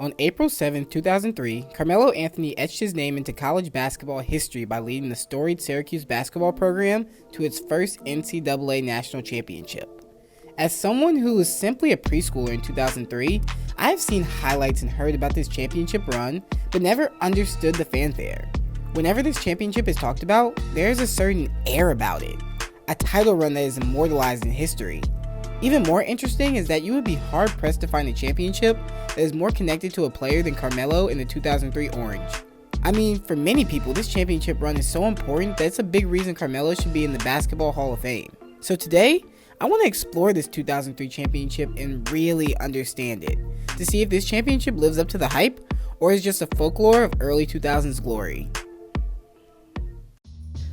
On April 7, 2003, Carmelo Anthony etched his name into college basketball history by leading the storied Syracuse basketball program to its first NCAA National Championship. As someone who was simply a preschooler in 2003, I have seen highlights and heard about this championship run, but never understood the fanfare. Whenever this championship is talked about, there is a certain air about it, a title run that is immortalized in history. Even more interesting is that you would be hard-pressed to find a championship that is more connected to a player than Carmelo in the 2003 Orange. I mean, for many people, this championship run is so important that it's a big reason Carmelo should be in the Basketball Hall of Fame. So today, I want to explore this 2003 championship and really understand it, to see if this championship lives up to the hype or is just a folklore of early 2000s glory.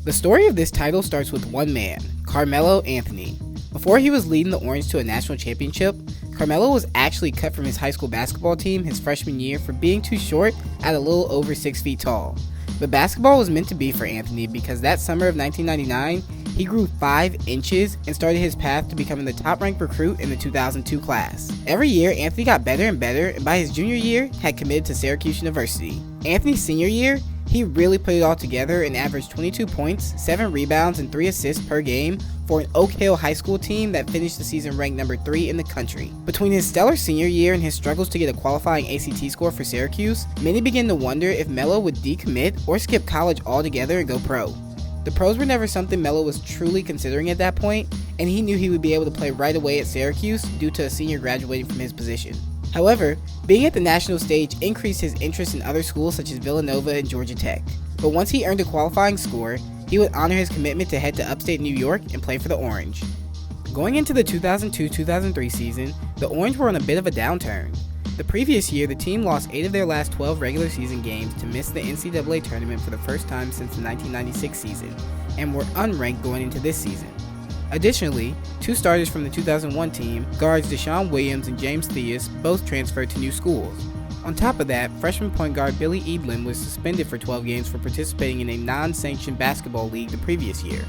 The story of this title starts with one man, Carmelo Anthony. Before he was leading the Orange to a national championship, Carmelo was actually cut from his high school basketball team his freshman year for being too short at a little over 6 feet tall. But basketball was meant to be for Anthony because that summer of 1999, he grew 5 inches and started his path to becoming the top-ranked recruit in the 2002 class. Every year, Anthony got better and better, and by his junior year, had committed to Syracuse University. Anthony's senior year, he really put it all together and averaged 22 points, 7 rebounds, and 3 assists per game for an Oak Hill High School team that finished the season ranked number 3 in the country. Between his stellar senior year and his struggles to get a qualifying ACT score for Syracuse, many began to wonder if Melo would decommit or skip college altogether and go pro. The pros were never something Melo was truly considering at that point, and he knew he would be able to play right away at Syracuse due to a senior graduating from his position. However, being at the national stage increased his interest in other schools such as Villanova and Georgia Tech. But once he earned a qualifying score, he would honor his commitment to head to upstate New York and play for the Orange. Going into the 2002-2003 season, the Orange were on a bit of a downturn. The previous year, the team lost 8 of their last 12 regular season games to miss the NCAA tournament for the first time since the 1996 season, and were unranked going into this season. Additionally, 2 starters from the 2001 team, guards Deshaun Williams and James Theus, both transferred to new schools. On top of that, freshman point guard Billy Eadlin was suspended for 12 games for participating in a non-sanctioned basketball league the previous year.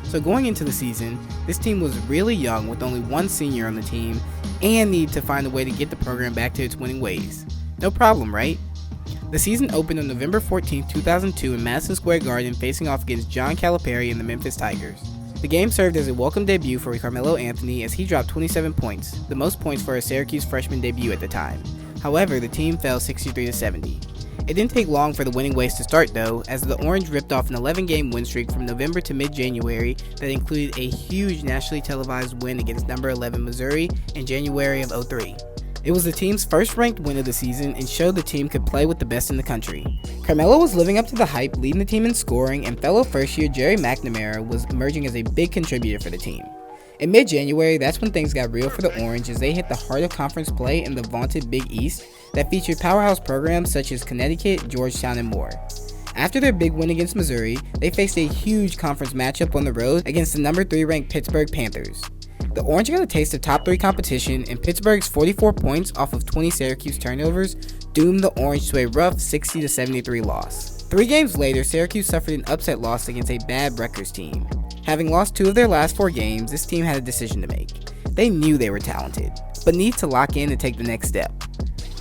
So going into the season, this team was really young with only 1 senior on the team and needed to find a way to get the program back to its winning ways. No problem, right? The season opened on November 14, 2002 in Madison Square Garden, facing off against John Calipari and the Memphis Tigers. The game served as a welcome debut for Carmelo Anthony as he dropped 27 points, the most points for a Syracuse freshman debut at the time. However, the team fell 63-70. It didn't take long for the winning ways to start though, as the Orange ripped off an 11-game win streak from November to mid-January that included a huge nationally televised win against number 11 Missouri in January of 2003. It was the team's first ranked win of the season and showed the team could play with the best in the country. Carmelo was living up to the hype, leading the team in scoring, and fellow first-year Gerry Mcnamara was emerging as a big contributor for the team. In mid-January, that's when things got real for the Orange as they hit the heart of conference play in the vaunted Big East that featured powerhouse programs such as Connecticut, Georgetown, and more. After their big win against Missouri, they faced a huge conference matchup on the road against the number 3 ranked Pittsburgh Panthers. The Orange got a taste of top 3 competition, and Pittsburgh's 44 points off of 20 Syracuse turnovers doomed the Orange to a rough 60-73 loss. 3 games later, Syracuse suffered an upset loss against a bad Rutgers team. Having lost 2 of their last 4 games, this team had a decision to make. They knew they were talented, but needed to lock in and take the next step.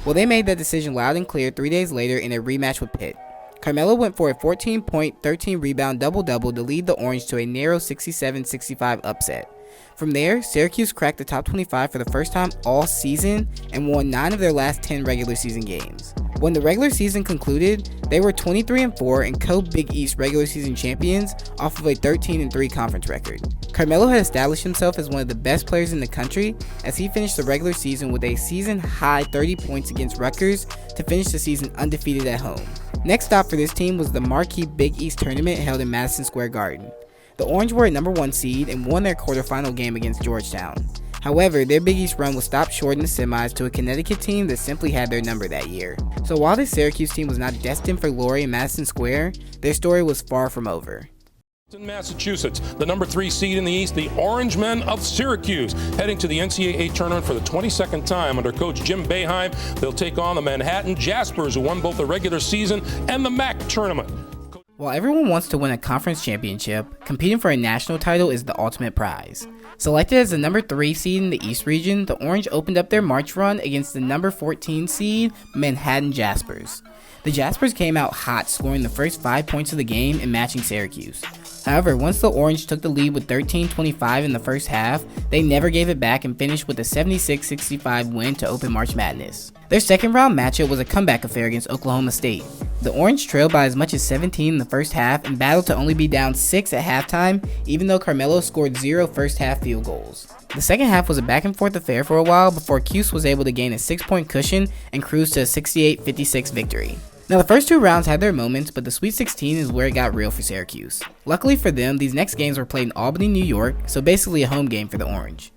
Well, they made that decision loud and clear 3 days later in a rematch with Pitt. Carmelo went for a 14-point, 13-rebound double-double to lead the Orange to a narrow 67-65 upset. From there, Syracuse cracked the top 25 for the first time all season and won 9 of their last 10 regular season games. When the regular season concluded, they were 23-4 and co-Big East regular season champions off of a 13-3 conference record. Carmelo had established himself as one of the best players in the country as he finished the regular season with a season-high 30 points against Rutgers to finish the season undefeated at home. Next stop for this team was the marquee Big East tournament held in Madison Square Garden. The Orange were a number 1 seed and won their quarterfinal game against Georgetown. However, their Big East run was stopped short in the semis to a Connecticut team that simply had their number that year. So while this Syracuse team was not destined for glory in Madison Square, their story was far from over. In Massachusetts, the number 3 seed in the East, the Orange Men of Syracuse, heading to the NCAA tournament for the 22nd time under coach Jim Boeheim. They'll take on the Manhattan Jaspers, who won both the regular season and the MAC tournament. While everyone wants to win a conference championship, competing for a national title is the ultimate prize. Selected as the number 3 seed in the East region, the Orange opened up their March run against the number 14 seed, Manhattan Jaspers. The Jaspers came out hot, scoring the first 5 points of the game and matching Syracuse. However, once the Orange took the lead with 13-25 in the first half, they never gave it back and finished with a 76-65 win to open March Madness. Their second round matchup was a comeback affair against Oklahoma State. The Orange trailed by as much as 17 in the first half and battled to only be down 6 at halftime, even though Carmelo scored 0 first half field goals. The second half was a back and forth affair for a while before Cuse was able to gain a 6-point cushion and cruise to a 68-56 victory. Now the first 2 rounds had their moments, but the Sweet 16 is where it got real for Syracuse. Luckily for them, these next games were played in Albany, New York, so basically a home game for the Orange.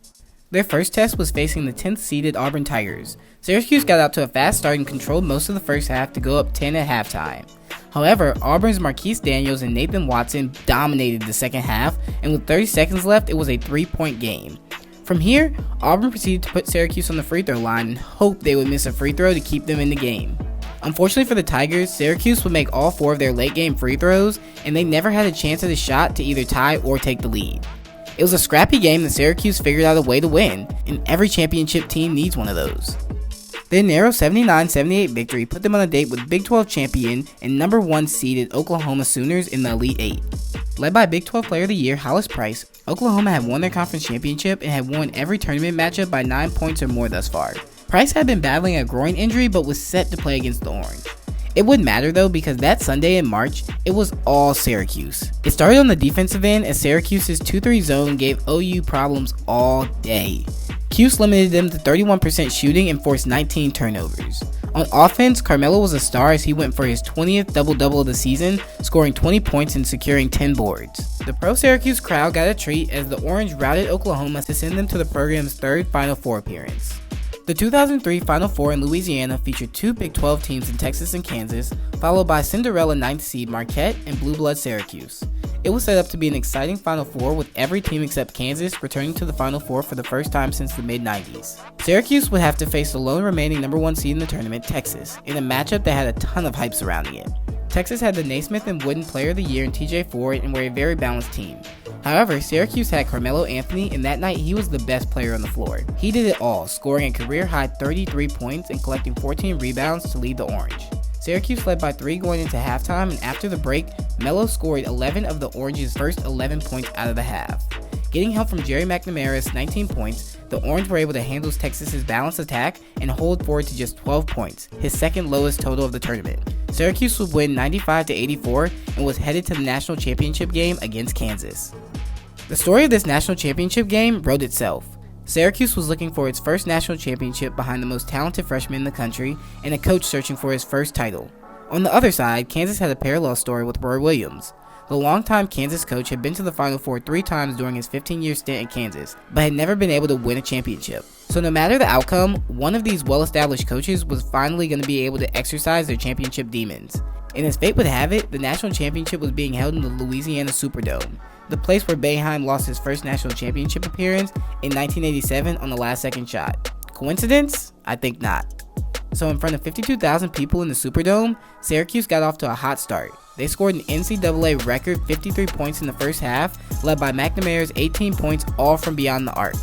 Their first test was facing the 10th seeded Auburn Tigers. Syracuse got out to a fast start and controlled most of the first half to go up 10 at halftime. However, Auburn's Marquise Daniels and Nathan Watson dominated the second half, and with 30 seconds left, it was a 3-point game. From here, Auburn proceeded to put Syracuse on the free throw line and hoped they would miss a free throw to keep them in the game. Unfortunately for the Tigers, Syracuse would make all 4 of their late game free throws, and they never had a chance at a shot to either tie or take the lead. It was a scrappy game that Syracuse figured out a way to win, and every championship team needs one of those. Their narrow 79-78 victory put them on a date with Big 12 champion and number 1 seeded Oklahoma Sooners in the Elite 8. Led by Big 12 Player of the Year Hollis Price, Oklahoma had won their conference championship and had won every tournament matchup by 9 points or more thus far. Price had been battling a groin injury but was set to play against the Orange. It wouldn't matter though, because that Sunday in March, it was all Syracuse. It started on the defensive end as Syracuse's 2-3 zone gave OU problems all day. Cuse limited them to 31% shooting and forced 19 turnovers. On offense, Carmelo was a star as he went for his 20th double-double of the season, scoring 20 points and securing 10 boards. The pro-Syracuse crowd got a treat as the Orange routed Oklahoma to send them to the program's 3rd Final Four appearance. The 2003 Final Four in Louisiana featured 2 Big 12 teams in Texas and Kansas, followed by Cinderella 9th seed Marquette and Blue Blood Syracuse. It was set up to be an exciting Final Four with every team except Kansas returning to the Final Four for the first time since the mid-90s. Syracuse would have to face the lone remaining number 1 seed in the tournament, Texas, in a matchup that had a ton of hype surrounding it. Texas had the Naismith and Wooden Player of the Year in TJ Ford and were a very balanced team. However, Syracuse had Carmelo Anthony, and that night he was the best player on the floor. He did it all, scoring a career-high 33 points and collecting 14 rebounds to lead the Orange. Syracuse led by 3 going into halftime, and after the break, Melo scored 11 of the Orange's first 11 points out of the half. Getting help from Gerry Mcnamara's 19 points, the Orange were able to handle Texas's balanced attack and hold forward to just 12 points, his second lowest total of the tournament. Syracuse would win 95-84 and was headed to the national championship game against Kansas. The story of this national championship game wrote itself. Syracuse was looking for its first national championship behind the most talented freshman in the country and a coach searching for his first title. On the other side, Kansas had a parallel story with Roy Williams. The longtime Kansas coach had been to the Final Four 3 times during his 15-year stint at Kansas, but had never been able to win a championship. So no matter the outcome, one of these well-established coaches was finally going to be able to exercise their championship demons. And as fate would have it, the national championship was being held in the Louisiana Superdome, the place where Boeheim lost his first national championship appearance in 1987 on the last-second shot. Coincidence? I think not. So in front of 52,000 people in the Superdome, Syracuse got off to a hot start. They scored an NCAA record 53 points in the first half, led by Mcnamara's 18 points all from beyond the arc.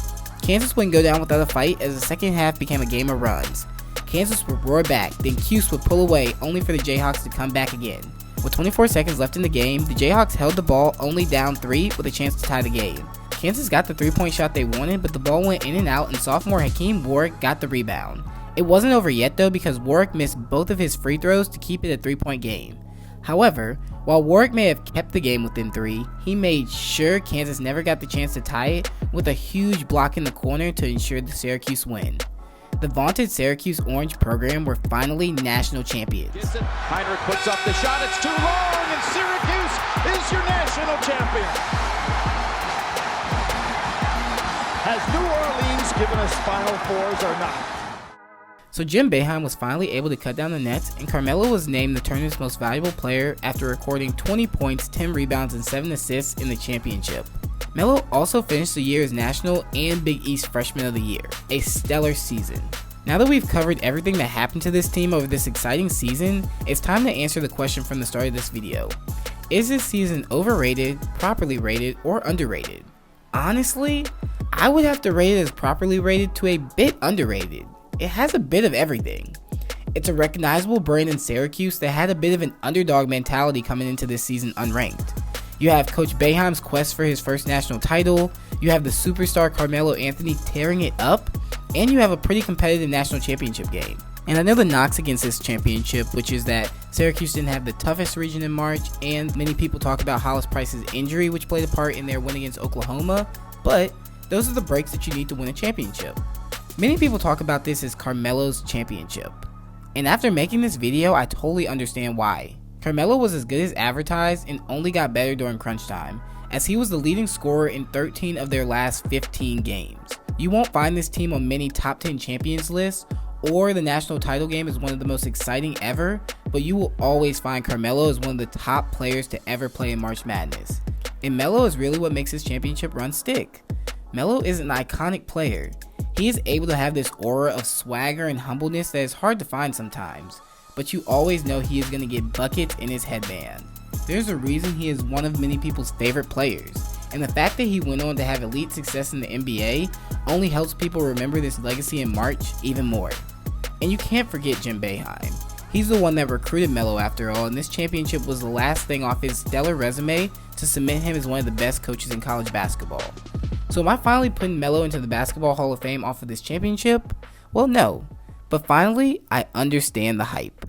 Kansas wouldn't go down without a fight as the second half became a game of runs. Kansas would roar back, then Cuse would pull away only for the Jayhawks to come back again. With 24 seconds left in the game, the Jayhawks held the ball only down 3 with a chance to tie the game. Kansas got the 3-point shot they wanted, but the ball went in and out and sophomore Hakeem Warwick got the rebound. It wasn't over yet though because Warwick missed both of his free throws to keep it a 3-point game. However, while Warwick may have kept the game within 3, he made sure Kansas never got the chance to tie it with a huge block in the corner to ensure the Syracuse win. The vaunted Syracuse Orange program were finally national champions. Heinrich puts up the shot, it's too long, and Syracuse is your national champion. Has New Orleans given us Final Fours or not? So Jim Boeheim was finally able to cut down the nets, and Carmelo was named the tournament's most valuable player after recording 20 points, 10 rebounds, and 7 assists in the championship. Melo also finished the year as National and Big East Freshman of the Year, a stellar season. Now that we've covered everything that happened to this team over this exciting season, it's time to answer the question from the start of this video. Is this season overrated, properly rated, or underrated? Honestly, I would have to rate it as properly rated to a bit underrated. It has a bit of everything. It's a recognizable brand in Syracuse that had a bit of an underdog mentality coming into this season unranked. You have Coach Boeheim's quest for his first national title, you have the superstar Carmelo Anthony tearing it up, and you have a pretty competitive national championship game. And I know the knocks against this championship, which is that Syracuse didn't have the toughest region in March, and many people talk about Hollis Price's injury, which played a part in their win against Oklahoma, but those are the breaks that you need to win a championship. Many people talk about this as Carmelo's championship. And after making this video, I totally understand why. Carmelo was as good as advertised and only got better during crunch time, as he was the leading scorer in 13 of their last 15 games. You won't find this team on many top 10 champions lists, or the national title game is one of the most exciting ever, but you will always find Carmelo as one of the top players to ever play in March Madness. And Melo is really what makes his championship run stick. Melo is an iconic player. He is able to have this aura of swagger and humbleness that is hard to find sometimes, but you always know he is going to get buckets in his headband. There's a reason he is one of many people's favorite players, and the fact that he went on to have elite success in the NBA only helps people remember this legacy in March even more. And you can't forget Jim Boeheim. He's the one that recruited Melo after all, and this championship was the last thing off his stellar resume to cement him as one of the best coaches in college basketball. So am I finally putting Melo into the Basketball Hall of Fame off of this championship? Well, no. But finally, I understand the hype.